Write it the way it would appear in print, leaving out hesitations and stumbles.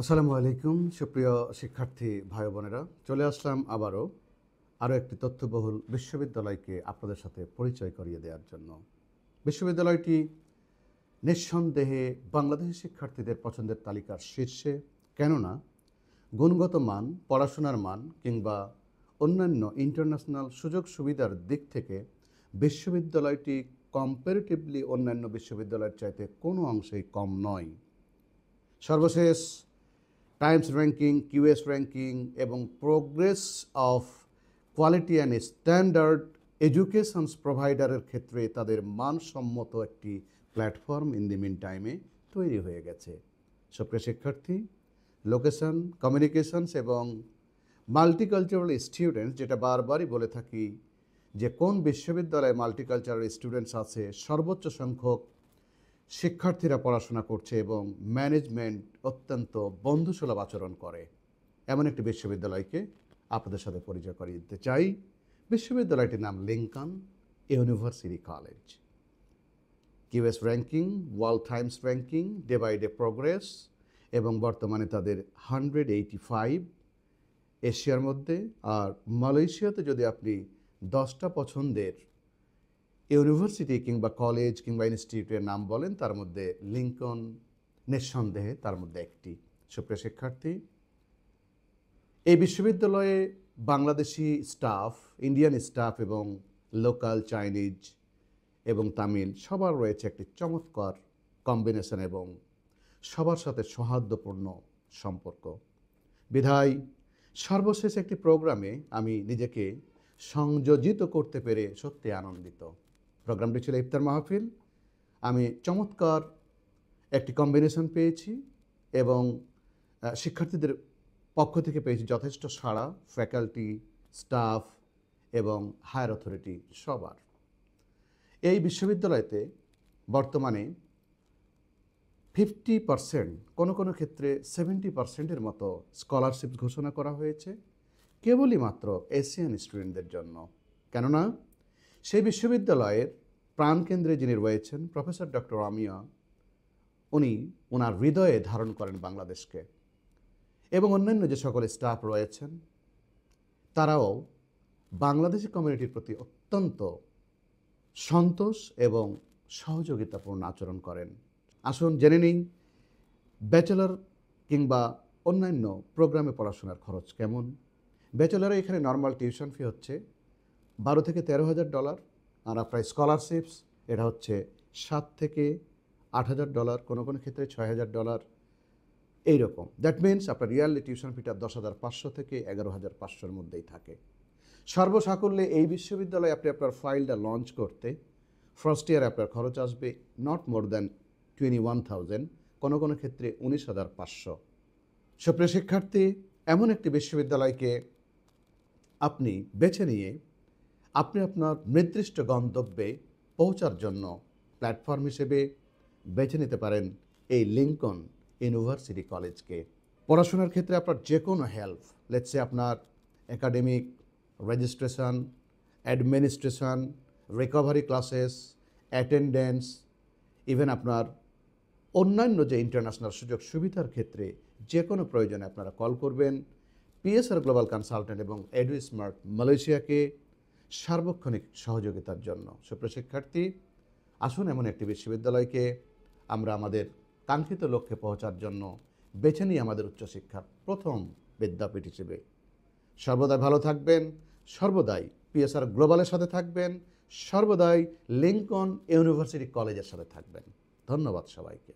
আসসালামু আলাইকুম সুপ্রিয় শিক্ষার্থী ভাই বোনেরা, চলে আসলাম আরও একটি তথ্যবহুল বিশ্ববিদ্যালয়কে আপনাদের সাথে পরিচয় করিয়ে দেওয়ার জন্য। বিশ্ববিদ্যালয়টি নিঃসন্দেহে বাংলাদেশি শিক্ষার্থীদের পছন্দের তালিকার শীর্ষে, কেননা গুণগত মান, পড়াশোনার মান কিংবা অন্যান্য ইন্টারন্যাশনাল সুযোগ সুবিধার দিক থেকে বিশ্ববিদ্যালয়টি কম্পারেটিভলি অন্যান্য বিশ্ববিদ্যালয়ের চাইতে কোনো অংশেই কম নয়। সর্বশেষ টাইমস র্যাঙ্কিং, কিউএস র্যাঙ্কিং এবং progress of quality and standard educations প্রোভাইডারের ক্ষেত্রে তাদের মানসম্মত একটি প্ল্যাটফর্ম ইন দি মিন টাইমে তৈরি হয়ে গেছে। সুপ্রিয় শিক্ষার্থী, লোকেশন, কমিউনিকেশনস এবং মাল্টিকালচারাল স্টুডেন্টস, যেটা বারবারই বলে থাকি যে কোন বিশ্ববিদ্যালয়ে মাল্টিকালচারাল স্টুডেন্টস আছে, সর্বোচ্চ সংখ্যক শিক্ষার্থীরা পড়াশোনা করছে এবং ম্যানেজমেন্ট অত্যন্ত বন্ধুসুলভ আচরণ করে, এমন একটি বিশ্ববিদ্যালয়কে আপনাদের সাথে পরিচয় করিয়ে দিতে চাই। বিশ্ববিদ্যালয়টির নাম Lincoln university college. QS ranking, world times ranking, day by day progress এবং বর্তমানে তাদের 185 এশিয়ার মধ্যে। আর মালয়েশিয়াতে যদি আপনি 10টা পছন্দের ইউনিভার্সিটি কিংবা কলেজ কিংবা ইনস্টিটিউটের নাম বলেন, তার মধ্যে লিঙ্কন নিঃসন্দেহে তার মধ্যে একটি। সুপ্রিয় শিক্ষার্থী, এই বিশ্ববিদ্যালয়ে বাংলাদেশি স্টাফ, ইন্ডিয়ান স্টাফ এবং লোকাল, চাইনিজ এবং তামিল সবার রয়েছে একটি চমৎকার কম্বিনেশন এবং সবার সাথে সৌহার্দ্যপূর্ণ সম্পর্ক। বিধায় সর্বশেষ একটি প্রোগ্রামে আমি নিজেকে সংযোজিত করতে পেরে সত্যি আনন্দিত। প্রোগ্রামটি ছিল ইফতার মাহফিল। আমি চমৎকার একটি কম্বিনেশন পেয়েছি এবং শিক্ষার্থীদের পক্ষ থেকে পেয়েছি যথেষ্ট সাড়া, ফ্যাকাল্টি, স্টাফ এবং হায়ার অথরিটি সবার। এই বিশ্ববিদ্যালয়তে বর্তমানে 50%, কোনো কোনো ক্ষেত্রে 70%-এর মতো স্কলারশিপ ঘোষণা করা হয়েছে কেবলই মাত্র এশিয়ান স্টুডেন্টদের জন্য। কেননা সেই বিশ্ববিদ্যালয়ের প্রাণকেন্দ্রে যিনি রয়েছেন প্রফেসর ডক্টর আমিয়া, উনি ওনার হৃদয়ে ধারণ করেন বাংলাদেশকে, এবং অন্যান্য যে সকল স্টাফ রয়েছেন তারাও বাংলাদেশি কমিউনিটির প্রতি অত্যন্ত সন্তোষ এবং সহযোগিতাপূর্ণ আচরণ করেন। আসুন জেনে নিই ব্যাচেলর কিংবা অন্যান্য প্রোগ্রামে পড়াশোনার খরচ কেমন। ব্যাচেলরে এখানে নর্মাল টিউশন ফি হচ্ছে $12,000 থেকে $13,000, আর আপনার স্কলারশিপস এটা হচ্ছে $7,000 থেকে $8,000, কোনো কোনো ক্ষেত্রে $6,000 এইরকম। দ্যাট মিনস আপনার ইয়ারলি টিউশন ফিটা 10,500 থেকে 11,500-এর মধ্যেই থাকে। সর্বসাকুল্যে এই বিশ্ববিদ্যালয়ে আপনি আপনার ফাইলটা লঞ্চ করতে ফার্স্ট ইয়ারে আপনার খরচ আসবে নট মোর দ্যান 21,000, কোনো কোনো ক্ষেত্রে 19,500। সুপ্রিয় শিক্ষার্থী, এমন একটি বিশ্ববিদ্যালয়কে আপনি বেছে নিয়ে আপনি আপনার নির্দিষ্ট গন্তব্যে পৌঁছার জন্য প্ল্যাটফর্ম হিসেবে বেছে নিতে পারেন এই লিঙ্কন ইউনিভার্সিটি কলেজকে। পড়াশোনার ক্ষেত্রে আপনার যে কোনো হেল্প, লেটস সে আপনার academic, registration, administration, recovery classes, attendance, even আপনার অন্যান্য যে ইন্টারন্যাশনাল সুযোগ সুবিধার ক্ষেত্রে যে কোনো প্রয়োজনে আপনারা কল করবেন পিএসআর গ্লোবাল কনসালটেন্ট এবং এডুস্মার্ট মালয়েশিয়াকে সার্বক্ষণিক সহযোগিতার জন্য। সুপ্রিয় শিক্ষার্থী, আসুন এমন একটি বিশ্ববিদ্যালয়কে আমরা আমাদের কাঙ্ক্ষিত লক্ষ্যে পৌঁছার জন্য বেছে নিই আমাদের উচ্চশিক্ষার প্রথম বিদ্যাপীঠ হিসেবে। সর্বদাই ভালো থাকবেন, সর্বদাই পিএসআর গ্লোবালের সাথে থাকবেন, সর্বদাই লিঙ্কন ইউনিভার্সিটি কলেজের সাথে থাকবেন। ধন্যবাদ সবাইকে।